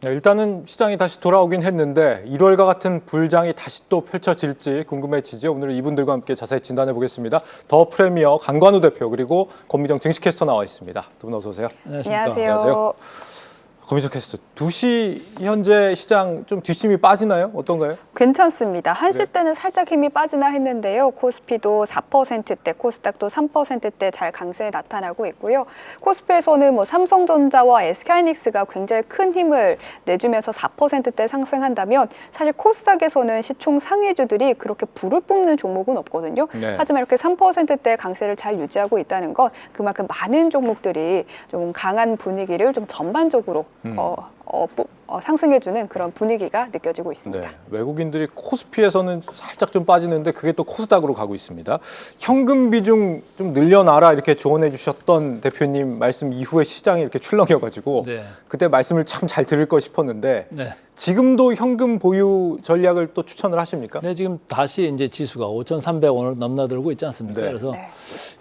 네, 일단은 시장이 다시 돌아오긴 했는데 1월과 같은 불장이 다시 또 펼쳐질지 궁금해지죠. 오늘 이분들과 함께 자세히 진단해 보겠습니다. 더 프리미어 강관우 대표 그리고 권미정 증시캐스터 나와 있습니다. 두 분 어서 오세요. 안녕하십니까. 안녕하세요. 권미정 캐스터, 2시 현재 시장 좀 뒷심이 빠지나요? 어떤가요? 괜찮습니다. 1시 때는 살짝 힘이 빠지나 했는데요. 코스피도 4%대, 코스닥도 3%대 잘 강세에 나타나고 있고요. 코스피에서는 뭐 삼성전자와 SK하이닉스가 굉장히 큰 힘을 내주면서 4%대 상승한다면 사실 코스닥에서는 시총 상위주들이 그렇게 불을 뿜는 종목은 없거든요. 네. 하지만 이렇게 3%대 강세를 잘 유지하고 있다는 건 그만큼 많은 종목들이 좀 강한 분위기를 좀 전반적으로 상승해주는 그런 분위기가 느껴지고 있습니다. 네, 외국인들이 코스피에서는 살짝 좀 빠지는데 그게 또 코스닥으로 가고 있습니다. 현금 비중 좀 늘려놔라 이렇게 조언해 주셨던 대표님 말씀 이후에 시장이 이렇게 출렁여가지고 네. 그때 말씀을 참 잘 들을 거 싶었는데 네. 지금도 현금 보유 전략을 또 추천을 하십니까? 네, 지금 다시 이제 지수가 5,300원을 넘나들고 있지 않습니까? 네. 그래서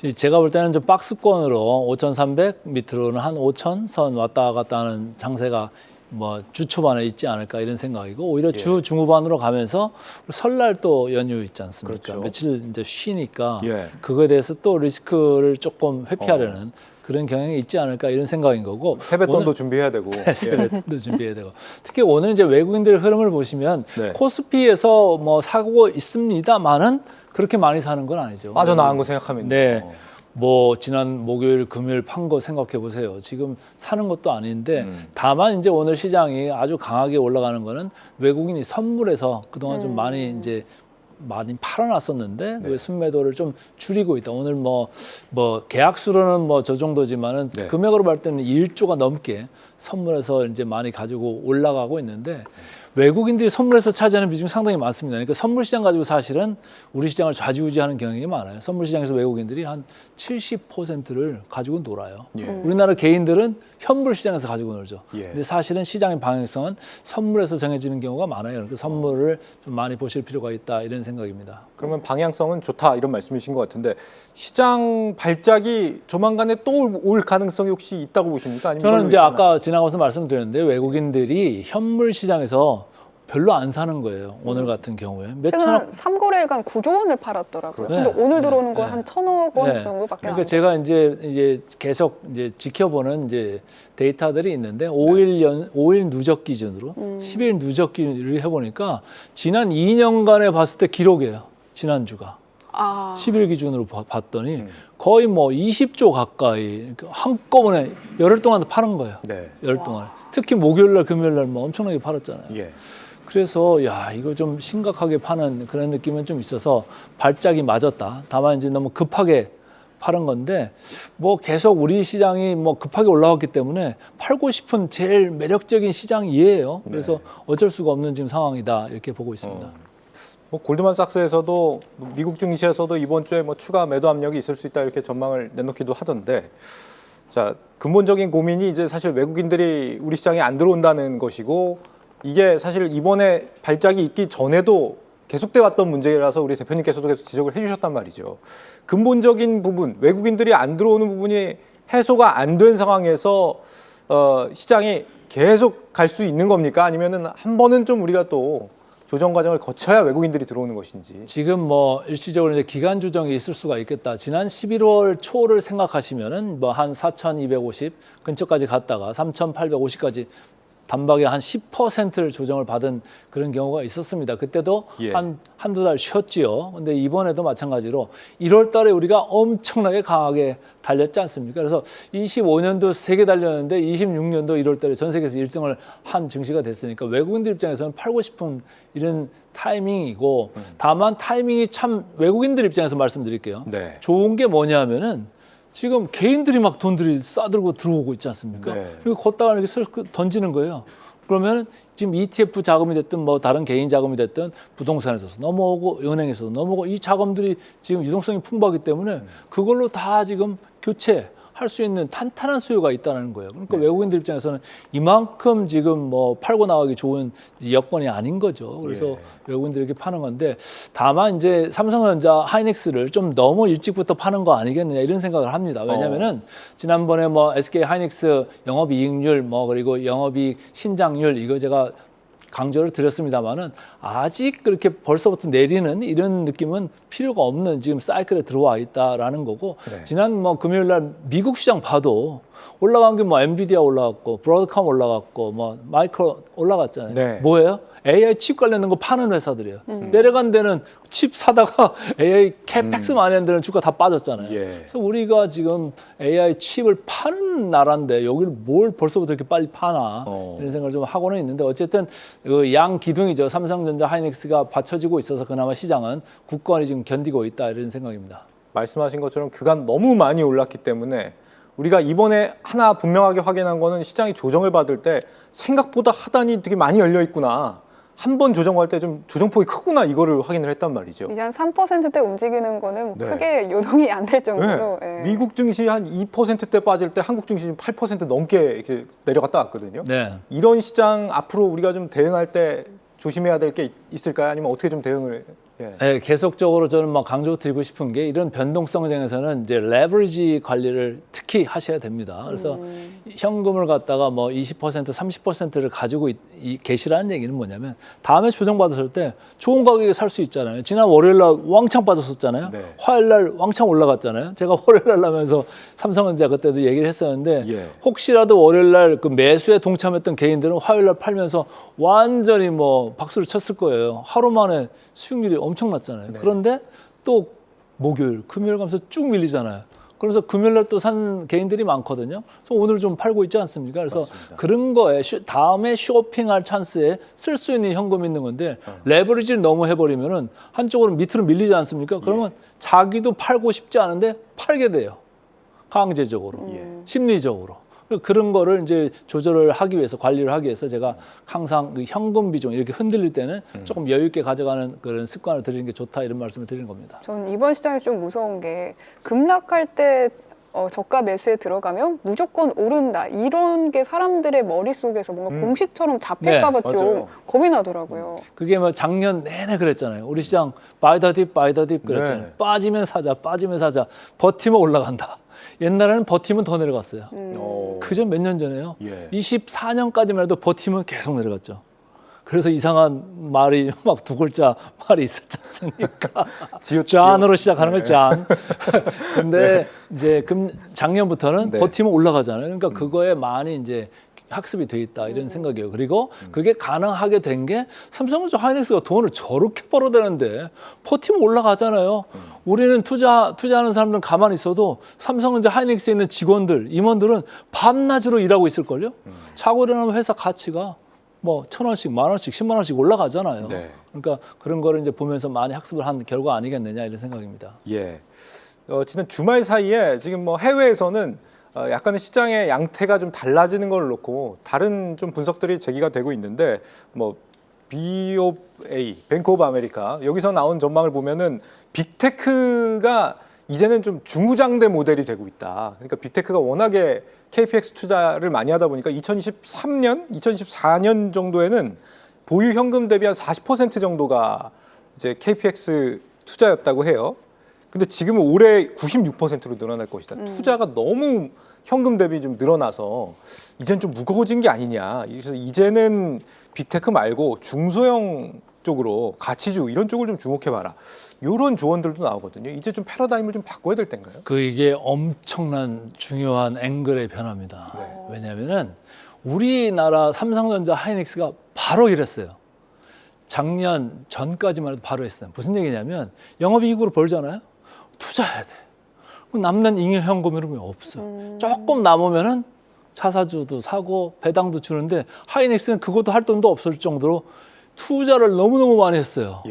네. 제가 볼 때는 좀 박스권으로 5,300 밑으로는 한 5,000 선 왔다 갔다 하는 장세가 뭐 주 초반에 있지 않을까 이런 생각이고 오히려 주 중후반으로 가면서 설날 또 연휴 있지 않습니까? 그렇죠. 며칠 이제 쉬니까 예. 그거에 대해서 또 리스크를 조금 회피하려는 그런 경향이 있지 않을까 이런 생각인 거고 세뱃돈도 준비해야 되고. 세뱃돈도 준비해야 되고 특히 오늘 이제 외국인들의 흐름을 보시면 네. 코스피에서 뭐 사고 있습니다만은 그렇게 많이 사는 건 아니죠. 빠져나간 거 생각하면 네. 뭐 지난 목요일 금요일 판 거 생각해 보세요. 지금 사는 것도 아닌데 다만 이제 오늘 시장이 아주 강하게 올라가는 거는 외국인이 선물해서 그동안 좀 많이 이제 많이 팔아놨었는데 왜 순매도를 좀 줄이고 있다. 오늘 뭐 계약수로는 뭐 저 정도지만은 네. 금액으로 볼 때는 1조가 넘게 선물해서 이제 많이 가지고 올라가고 있는데 외국인들이 선물에서 차지하는 비중이 상당히 많습니다. 그러니까 선물 시장 가지고 사실은 우리 시장을 좌지우지하는 경향이 많아요. 선물 시장에서 외국인들이 한 70%를 가지고 놀아요. 예. 우리나라 개인들은 현물 시장에서 가지고 놀죠. 예. 근데 사실은 시장의 방향성은 선물에서 정해지는 경우가 많아요. 그러니까 선물을 좀 많이 보실 필요가 있다 이런 생각입니다. 그러면 방향성은 좋다 이런 말씀이신 것 같은데 시장 발작이 조만간에 또 올 가능성이 혹시 있다고 보십니까? 아니면 저는 별로 이제 있거나? 아까 지나가면서 말씀드렸는데 외국인들이 현물 시장에서 별로 안 사는 거예요. 오늘 같은 경우에 몇 천억. 최근 3거래일간 9조 원을 팔았더라고요. 그렇죠. 근데 오늘 들어오는 건 네. 한 1,000억 원 네. 정도밖에 안 그러니까 제가 이제 계속 이제 지켜보는 이제 데이터들이 있는데 5일 누적 기준으로 10일 누적 기준으로 해보니까 지난 2년간에 봤을 때 기록이에요. 지난주가. 10일 기준으로 봤더니 거의 뭐 20조 가까이 한꺼번에 열흘 동안 파는 거예요. 네. 열흘 동안. 특히 목요일 날 금요일 날 뭐 엄청나게 팔았잖아요. 예. 그래서 야 이거 좀 심각하게 파는 그런 느낌은 좀 있어서 발작이 맞았다. 다만 이제 너무 급하게 파는 건데 뭐 계속 우리 시장이 뭐 급하게 올라왔기 때문에 팔고 싶은 제일 매력적인 시장이에요. 그래서 어쩔 수가 없는 지금 상황이다 이렇게 보고 있습니다. 뭐 골드만삭스에서도 미국 증시에서도 이번 주에 뭐 추가 매도 압력이 있을 수 있다 이렇게 전망을 내놓기도 하던데 자 근본적인 고민이 이제 사실 외국인들이 우리 시장에 안 들어온다는 것이고 이게 사실 이번에 발작이 있기 전에도 계속돼 왔던 문제라서 우리 대표님께서도 계속 지적을 해주셨단 말이죠. 근본적인 부분 외국인들이 안 들어오는 부분이 해소가 안 된 상황에서 시장이 계속 갈 수 있는 겁니까? 아니면은 한 번은 좀 우리가 또 조정 과정을 거쳐야 외국인들이 들어오는 것인지. 지금 뭐 일시적으로 이제 기간 조정이 있을 수가 있겠다. 지난 11월 초를 생각하시면은 뭐 한 4,250 근처까지 갔다가 3,850까지 단박에 한 10%를 조정을 받은 그런 경우가 있었습니다. 그때도 예. 한두 달 쉬었지요. 근데 이번에도 마찬가지로 1월 달에 우리가 엄청나게 강하게 달렸지 않습니까? 그래서 25년도 세게 달렸는데 26년도 1월 달에 전 세계에서 1등을 한 증시가 됐으니까 외국인들 입장에서는 팔고 싶은 이런 타이밍이고 다만 타이밍이 참 외국인들 입장에서 말씀드릴게요. 네. 좋은 게 뭐냐면은 지금 개인들이 막 돈들이 싸들고 들어오고 있지 않습니까? 네. 그리고 걷다가 이렇게 쓱 던지는 거예요. 그러면 지금 ETF 자금이 됐든 뭐 다른 개인 자금이 됐든 부동산에서 넘어오고 은행에서 넘어오고 이 자금들이 지금 유동성이 풍부하기 때문에 그걸로 다 지금 교체할 할 수 있는 탄탄한 수요가 있다는 거예요. 그러니까 외국인들 입장에서는 이만큼 지금 뭐 팔고 나가기 좋은 여건이 아닌 거죠. 그래서 외국인들이 이렇게 파는 건데, 다만 이제 삼성전자 하이닉스를 좀 너무 일찍부터 파는 거 아니겠느냐 이런 생각을 합니다. 왜냐면은 지난번에 뭐 SK 하이닉스 영업이익률 뭐 그리고 영업이익 신장률 이거 제가 강조를 드렸습니다만은 아직 그렇게 벌써부터 내리는 이런 느낌은 필요가 없는 지금 사이클에 들어와 있다라는 거고, 지난 뭐 금요일 날 미국 시장 봐도 올라간 게 뭐 엔비디아 올라갔고 브로드컴 올라갔고 뭐 마이크로 올라갔잖아요. 네. 뭐예요? AI 칩 관련된 거 파는 회사들이에요. 내려간 데는 칩 사다가 AI 캐펙스 많이 하는 데는 주가 다 빠졌잖아요. 그래서 우리가 지금 AI 칩을 파는 나라인데 여기를 뭘 벌써부터 이렇게 빨리 파나 이런 생각을 좀 하고는 있는데, 어쨌든 그 양 기둥이죠. 삼성전자 하이닉스가 받쳐지고 있어서 그나마 시장은 굳건히 지금 견디고 있다 이런 생각입니다. 말씀하신 것처럼 그간 너무 많이 올랐기 때문에 우리가 이번에 하나 분명하게 확인한 거는 시장이 조정을 받을 때 생각보다 하단이 되게 많이 열려 있구나. 한 번 조정할 때 좀 조정폭이 크구나, 이거를 확인을 했단 말이죠. 이제 한 3%대 움직이는 거는 크게 요동이 안 될 정도로. 네. 미국 증시 한 2%대 빠질 때 한국 증시 지금 8% 넘게 이렇게 내려갔다 왔거든요. 네. 이런 시장 앞으로 우리가 좀 대응할 때 조심해야 될 게 있을까요? 아니면 어떻게 좀 대응을? 네, 계속적으로 저는 뭐 강조드리고 싶은 게, 이런 변동성장에서는 이제 레버리지 관리를 특히 하셔야 됩니다. 그래서 현금을 갖다가 뭐 20%, 30%를 가지고 계시라는 얘기는 뭐냐면, 다음에 조정받았을 때 좋은 가격에 살 수 있잖아요. 지난 월요일 날 왕창 빠졌었잖아요. 네. 화요일 날 왕창 올라갔잖아요. 제가 월요일 날 하면서 삼성전자 그때도 얘기를 했었는데, 혹시라도 월요일 날 그 매수에 동참했던 개인들은 화요일 날 팔면서 완전히 뭐 박수를 쳤을 거예요. 하루 만에 수익률이 엄청났잖아요. 그런데 또 목요일, 금요일 가면서 쭉 밀리잖아요. 그러면서 금요일 날 또 산 개인들이 많거든요. 그래서 오늘 좀 팔고 있지 않습니까? 그래서 맞습니다. 그런 거에 다음에 쇼핑할 찬스에 쓸 수 있는 현금이 있는 건데, 레버리지를 너무 해버리면은 한쪽으로 밑으로 밀리지 않습니까? 그러면 자기도 팔고 싶지 않은데 팔게 돼요. 강제적으로, 심리적으로. 그런 거를 이제 조절을 하기 위해서, 관리를 하기 위해서 제가 항상 그 현금 비중 이렇게 흔들릴 때는 조금 여유 있게 가져가는 그런 습관을 들이는 게 좋다, 이런 말씀을 드리는 겁니다. 저는 이번 시장이 좀 무서운 게, 급락할 때 저가 매수에 들어가면 무조건 오른다, 이런 게 사람들의 머릿속에서 뭔가 공식처럼 잡힐까 봐 좀 겁이 나더라고요. 그게 뭐 작년 내내 그랬잖아요. 우리 시장 바이 더 딥, 바이 더 딥 그랬잖아요. 빠지면 사자, 빠지면 사자, 버티면 올라간다. 옛날에는 버티면 더 내려갔어요. 그저 몇 년 전에요. 24년까지만 해도 버티면 계속 내려갔죠. 그래서 이상한 말이 막 두 글자 말이 있었지 않습니까? 짠으로 시작하는 거 짠. 근데 이제 작년부터는 버티면 올라가잖아요. 그러니까 그거에 많이 이제 학습이 돼 있다, 이런 생각이에요. 그리고 그게 가능하게 된 게, 삼성전자 하이닉스가 돈을 저렇게 벌어대는데 버티면 올라가잖아요. 우리는 투자하는 사람들은 가만히 있어도 삼성전자 하이닉스에 있는 직원들, 임원들은 밤낮으로 일하고 있을걸요. 자고 일어나면 회사 가치가 뭐 1,000원씩, 10,000원씩, 10만 원씩 올라가잖아요. 그러니까 그런 거를 이제 보면서 많이 학습을 한 결과 아니겠느냐, 이런 생각입니다. 지난 주말 사이에 지금 뭐 해외에서는 약간의 시장의 양태가 좀 달라지는 걸 놓고 다른 좀 분석들이 제기가 되고 있는데, 뭐 BOA, 뱅크 오브 아메리카, 여기서 나온 전망을 보면은 빅테크가 이제는 좀 중후장대 모델이 되고 있다. 그러니까 빅테크가 워낙에 KPX 투자를 많이 하다 보니까 2023년, 2024년 정도에는 보유 현금 대비 한 40% 정도가 이제 KPX 투자였다고 해요. 근데 지금은 올해 96%로 늘어날 것이다. 투자가 너무 현금 대비 좀 늘어나서 이젠 좀 무거워진 게 아니냐. 그래서 이제는 빅테크 말고 중소형 쪽으로, 가치주 이런 쪽을 좀 주목해봐라, 이런 조언들도 나오거든요. 이제 좀 패러다임을 좀 바꿔야 될 텐가요? 이게 엄청난 중요한 앵글의 변화입니다. 왜냐하면은 우리나라 삼성전자 하이닉스가 바로 이랬어요. 작년 전까지만 해도 바로 했어요. 무슨 얘기냐면, 영업이익으로 벌잖아요. 투자해야 돼. 남는 잉여 현금이 없어요. 조금 남으면은 자사주도 사고 배당도 주는데, 하이닉스는 그것도 할 돈도 없을 정도로 투자를 너무너무 많이 했어요.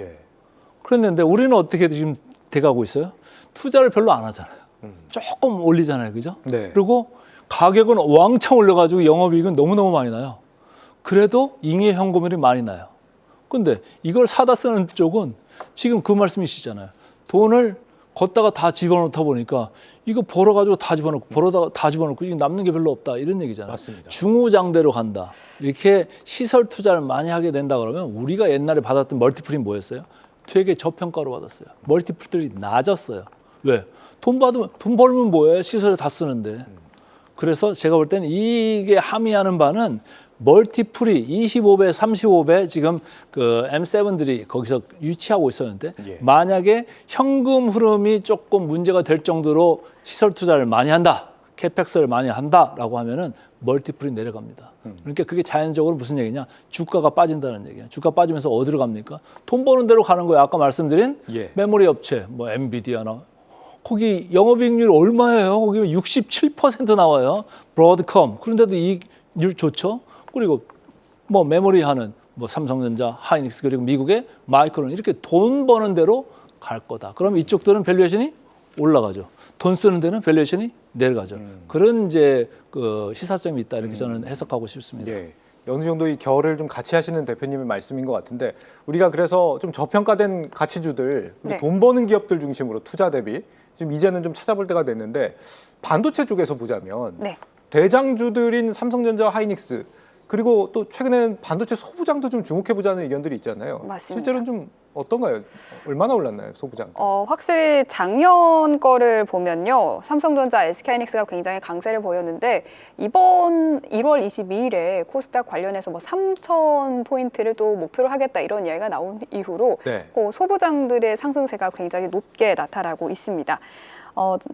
그랬는데 우리는 어떻게 지금 돼가고 있어요? 투자를 별로 안 하잖아요. 조금 올리잖아요. 그죠? 그리고 가격은 왕창 올려가지고 영업이익은 너무너무 많이 나요. 그래도 잉여 현금률이 많이 나요. 근데 이걸 사다 쓰는 쪽은 지금 그 말씀이시잖아요. 돈을 걷다가 다 집어넣다 보니까 이거 벌어가지고 다 집어넣고 벌어다가 다 집어넣고 이게 남는 게 별로 없다 이런 얘기잖아요. 맞습니다. 중후장대로 간다. 이렇게 시설 투자를 많이 하게 된다 그러면 우리가 옛날에 받았던 멀티플이 뭐였어요? 되게 저평가로 받았어요. 멀티플들이 낮았어요. 왜? 돈 벌면 뭐해? 시설에 다 쓰는데. 그래서 제가 볼 때는 이게 함의하는 바는 멀티플이 25배, 35배 지금 그 M7들이 거기서 유치하고 있었는데 예. 만약에 현금 흐름이 조금 문제가 될 정도로 시설 투자를 많이 한다, 캐펙스를 많이 한다라고 하면은 멀티플이 내려갑니다. 그러니까 그게 자연적으로 무슨 얘기냐? 주가가 빠진다는 얘기야. 주가 빠지면서 어디로 갑니까? 돈 버는 대로 가는 거예요. 아까 말씀드린 예. 메모리 업체, 뭐 엔비디아나 거기 영업이익률 얼마예요? 거기 67% 나와요. 브로드컴. 그런데도 이익률 좋죠. 그리고 뭐 메모리 하는 뭐 삼성전자, 하이닉스 그리고 미국의 마이크론 이렇게 돈 버는 대로 갈 거다. 그럼 이쪽들은 밸류에이션이 올라가죠. 돈 쓰는 데는 밸류에이션이 내려가죠. 그런 이제 그 시사점이 있다 이렇게 저는 해석하고 싶습니다. 예. 어느 정도 이 결을 좀 같이 하시는 대표님의 말씀인 것 같은데 우리가 그래서 좀 저평가된 가치주들, 네. 돈 버는 기업들 중심으로 투자 대비 지금 이제는 좀 찾아볼 때가 됐는데 반도체 쪽에서 보자면 네. 대장주들인 삼성전자, 하이닉스 그리고 또 최근에는 반도체 소부장도 좀 주목해 보자는 의견들이 있잖아요. 맞습니다. 실제로는 좀 어떤가요? 얼마나 올랐나요, 소부장? 확실히 작년 거를 보면요. 삼성전자, SK하이닉스가 굉장히 강세를 보였는데 이번 1월 22일에 코스닥 관련해서 뭐 3,000포인트를 또 목표로 하겠다 이런 이야기가 나온 이후로 네. 그 소부장들의 상승세가 굉장히 높게 나타나고 있습니다.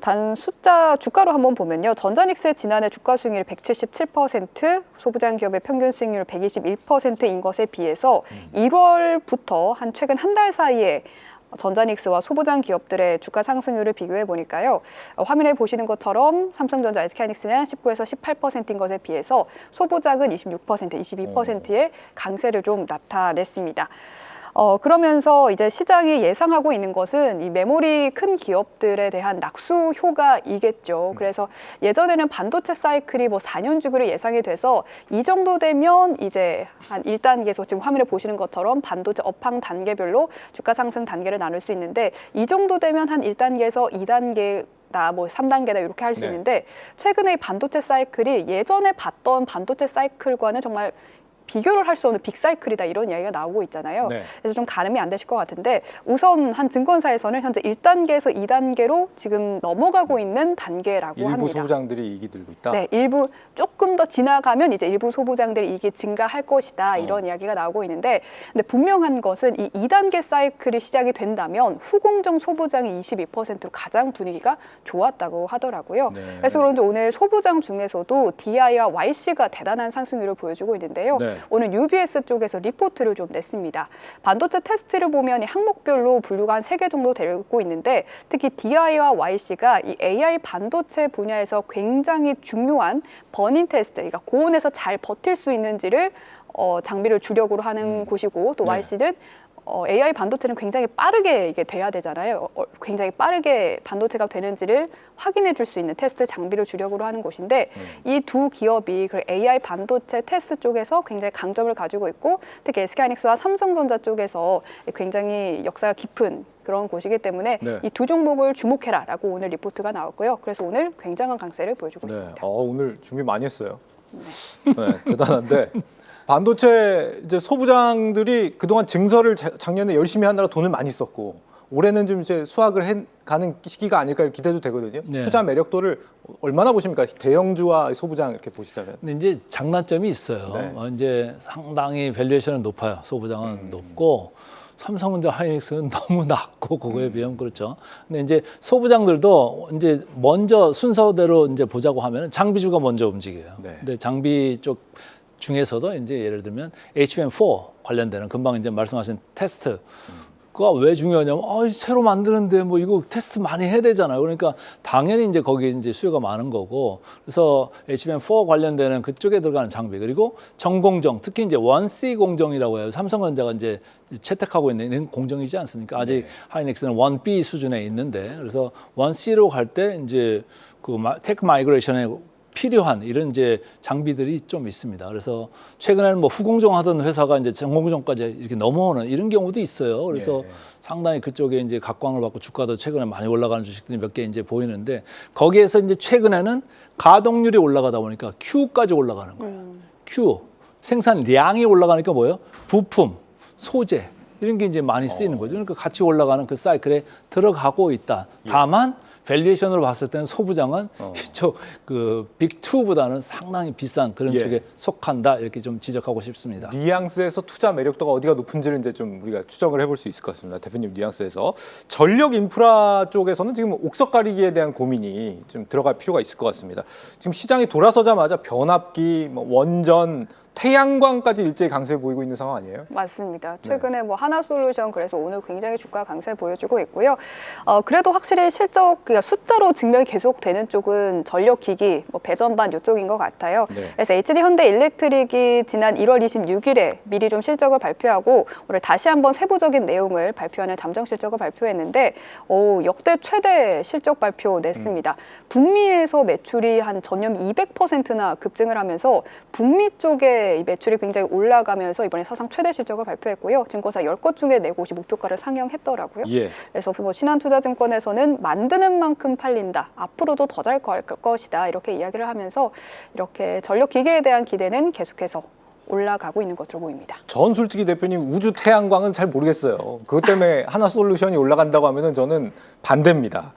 단 숫자 주가로 한번 보면요. 전자닉스의 지난해 주가 수익률이 177%, 소부장 기업의 평균 수익률 121%인 것에 비해서 1월부터 최근 한 달 사이에 전자닉스와 소부장 기업들의 주가 상승률을 비교해 보니까요. 화면에 보시는 것처럼 삼성전자, SK하이닉스는 19에서 18%인 것에 비해서 소부장은 26%, 22%의 강세를 좀 나타냈습니다. 그러면서 이제 시장이 예상하고 있는 것은 이 메모리 큰 기업들에 대한 낙수 효과이겠죠. 그래서 예전에는 반도체 사이클이 뭐 4년 주기로 예상이 돼서 이 정도 되면 이제 한 1단계에서 지금 화면에 보시는 것처럼 반도체 업황 단계별로 주가 상승 단계를 나눌 수 있는데 이 정도 되면 한 1단계에서 2단계 뭐 3단계다 이렇게 할 수 네. 있는데 최근에 이 반도체 사이클이 예전에 봤던 반도체 사이클과는 정말 비교를 할 수 없는 빅사이클이다 이런 이야기가 나오고 있잖아요. 네. 그래서 좀 가늠이 안 되실 것 같은데 우선 한 증권사에서는 현재 1단계에서 2단계로 지금 넘어가고 있는 단계라고 일부 합니다. 소부장들이 이익이 들고 있다. 네, 일부 조금 더 지나가면 이제 일부 소부장들이 이게 증가할 것이다 이런 이야기가 나오고 있는데 근데 분명한 것은 이 2단계 사이클이 시작이 된다면 후공정 소부장이 22%로 가장 분위기가 좋았다고 하더라고요. 네. 그래서 그런지 오늘 소부장 중에서도 DI와 YC가 대단한 상승률을 보여주고 있는데요. 네. 오늘 UBS 쪽에서 리포트를 좀 냈습니다. 반도체 테스트를 보면 이 항목별로 분류가 한 3개 정도 되고 있는데 특히 DI와 YC가 이 AI 반도체 분야에서 굉장히 중요한 버닝 테스트, 그러니까 고온에서 잘 버틸 수 있는지를 장비를 주력으로 하는 곳이고 또 네. YC는 AI 반도체는 굉장히 빠르게 이게 돼야 되잖아요. 굉장히 빠르게 반도체가 되는지를 확인해 줄 수 있는 테스트 장비를 주력으로 하는 곳인데 이 두 기업이 그 AI 반도체 테스트 쪽에서 굉장히 강점을 가지고 있고 특히 SK하이닉스와 삼성전자 쪽에서 굉장히 역사가 깊은 그런 곳이기 때문에 네. 이 두 종목을 주목해라라고 오늘 리포트가 나왔고요. 그래서 오늘 굉장한 강세를 보여주고 네. 있습니다. 오늘 준비 많이 했어요. 네, 대단한데 반도체 이제 소부장들이 그동안 증설을 작년에 열심히 하느라 돈을 많이 썼고 올해는 좀 이제 수확을 가는 시기가 아닐까 기대도 되거든요. 네. 투자 매력도를 얼마나 보십니까? 대형주와 소부장 이렇게 보시자면. 근데 이제 장단점이 있어요. 네. 이제 상당히 밸류에이션은 높아요. 소부장은 높고 삼성전자, 하이닉스는 너무 낮고 그거에 비하면 그렇죠. 근데 이제 소부장들도 이제 먼저 순서대로 이제 보자고 하면 장비주가 먼저 움직여요. 네. 근데 장비 쪽 중에서도 이제 예를 들면 HBM4 관련되는 금방 이제 말씀하신 테스트 그가 왜 중요하냐면 새로 만드는데 뭐 이거 테스트 많이 해야 되잖아요. 그러니까 당연히 이제 거기에 이제 수요가 많은 거고 그래서 HBM4 관련되는 그쪽에 들어가는 장비 그리고 정공정 특히 이제 1C 공정이라고 해요. 삼성전자가 이제 채택하고 있는 공정이지 않습니까? 아직 네. 하이닉스는 1B 수준에 있는데 그래서 1C로 갈 때 이제 그 테크 마이그레이션에 필요한 이런 이제 장비들이 좀 있습니다. 그래서 최근에는 뭐 후공정 하던 회사가 이제 전공정까지 이렇게 넘어오는 이런 경우도 있어요. 그래서 예. 상당히 그쪽에 이제 각광을 받고 주가도 최근에 많이 올라가는 주식들이 몇 개 이제 보이는데 거기에서 이제 최근에는 가동률이 올라가다 보니까 Q까지 올라가는 거예요. Q 생산량이 올라가니까 뭐예요? 부품, 소재 이런 게 이제 많이 쓰이는 거죠. 그러니까 같이 올라가는 그 사이클에 들어가고 있다. 다만 밸류에이션으로 봤을 때는 소부장은 이쪽 그 빅2보다는 상당히 비싼 그런 예. 쪽에 속한다 이렇게 좀 지적하고 싶습니다. 뉘앙스에서 투자 매력도가 어디가 높은지를 이제 좀 우리가 추정을 해볼 수 있을 것 같습니다. 대표님 뉘앙스에서 전력 인프라 쪽에서는 지금 옥석 가리기에 대한 고민이 좀 들어갈 필요가 있을 것 같습니다. 지금 시장이 돌아서자마자 변압기, 뭐 원전, 태양광까지 일제히 강세를 보이고 있는 상황 아니에요? 맞습니다. 최근에 뭐 하나솔루션 그래서 오늘 굉장히 주가 강세 보여주고 있고요. 그래도 확실히 실적 그러니까 숫자로 증명이 계속되는 쪽은 전력기기, 뭐 배전반 이쪽인 것 같아요. 네. 그래서 HD 현대일렉트릭이 지난 1월 26일에 미리 좀 실적을 발표하고 오늘 다시 한번 세부적인 내용을 발표하는 잠정 실적을 발표했는데 역대 최대 실적 발표 냈습니다. 북미에서 매출이 한 전년 200%나 급증을 하면서 북미 쪽에 이 매출이 굉장히 올라가면서 이번에 사상 최대 실적을 발표했고요. 증권사 10곳 중에 4곳이 목표가를 상향했더라고요. 예. 그래서 뭐 신한투자증권에서는 만드는 만큼 팔린다. 앞으로도 더 잘 것이다. 이렇게 이야기를 하면서 이렇게 전력 기계에 대한 기대는 계속해서 올라가고 있는 것으로 보입니다. 전 솔직히 대표님 우주 태양광은 잘 모르겠어요. 그것 때문에 하나솔루션이 올라간다고 하면은 저는 반대입니다.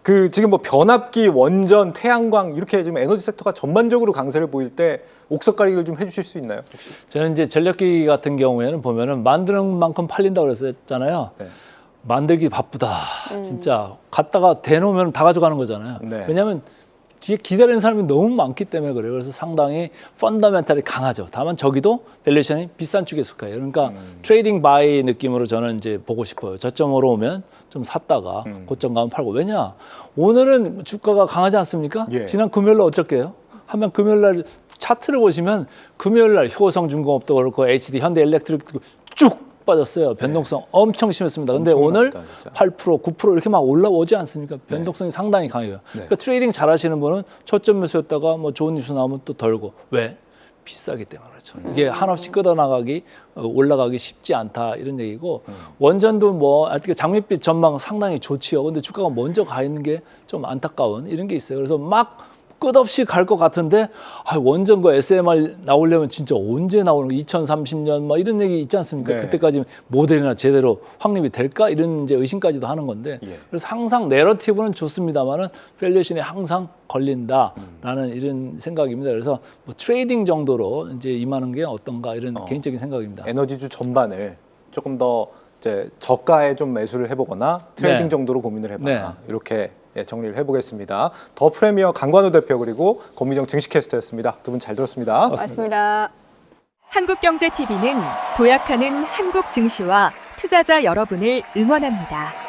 그 지금 뭐 변압기, 원전, 태양광 이렇게 지금 에너지 섹터가 전반적으로 강세를 보일 때 옥석 가리기를 좀 해주실 수 있나요? 혹시? 저는 이제 전력기기 같은 경우에는 보면은 만드는 만큼 팔린다고 그랬었잖아요. 네. 만들기 바쁘다. 진짜 갖다가 대놓으면 다 가져가는 거잖아요. 네. 왜냐하면 뒤에 기다리는 사람이 너무 많기 때문에 그래요. 그래서 상당히 펀더멘탈이 강하죠. 다만 저기도 밸류에이션이 비싼 쪽에 속해요. 그러니까 트레이딩 바이 느낌으로 저는 이제 보고 싶어요. 저점으로 오면 좀 샀다가 고점 가면 팔고. 왜냐? 오늘은 주가가 강하지 않습니까? 예. 지난 금요일 날 어쩔게요? 하면 금요일 날 차트를 보시면 금요일 날 효성중공업도 그렇고 HD 현대일렉트릭도 쭉 빠졌어요. 변동성 엄청 심했습니다. 근데 오늘 엄청났다, 진짜. 8%, 9% 이렇게 막 올라오지 않습니까? 변동성이 상당히 강해요. 그러니까 트레이딩 잘하시는 분은 초점 매수였다가 뭐 좋은 뉴스 나오면 또 덜고. 왜? 비싸기 때문에 그렇죠. 이게 한없이 끌어나가기, 올라가기 쉽지 않다 이런 얘기고 원전도 뭐 어떻게 장밋빛 전망 상당히 좋지요. 근데 주가가 먼저 가 있는 게 좀 안타까운 이런 게 있어요. 그래서 막 끝없이 갈 것 같은데 원전 그 SMR 나오려면 진짜 언제 나오는 거 2030년 막 이런 얘기 있지 않습니까? 네. 그때까지 모델이나 제대로 확립이 될까 이런 이제 의심까지도 하는 건데 예. 그래서 항상 내러티브는 좋습니다만은 밸류에이션이 항상 걸린다라는 이런 생각입니다. 그래서 뭐 트레이딩 정도로 이제 임하는 게 어떤가 이런 개인적인 생각입니다. 에너지주 전반을 조금 더 이제 저가에 좀 매수를 해보거나 트레이딩 네. 정도로 고민을 해봐라. 네. 이렇게 정리를 해보겠습니다. 더 프리미어 강관우 대표 그리고 권미정 증시캐스터였습니다. 두 분 잘 들었습니다. 맞습니다. 한국경제TV는 도약하는 한국 증시와 투자자 여러분을 응원합니다.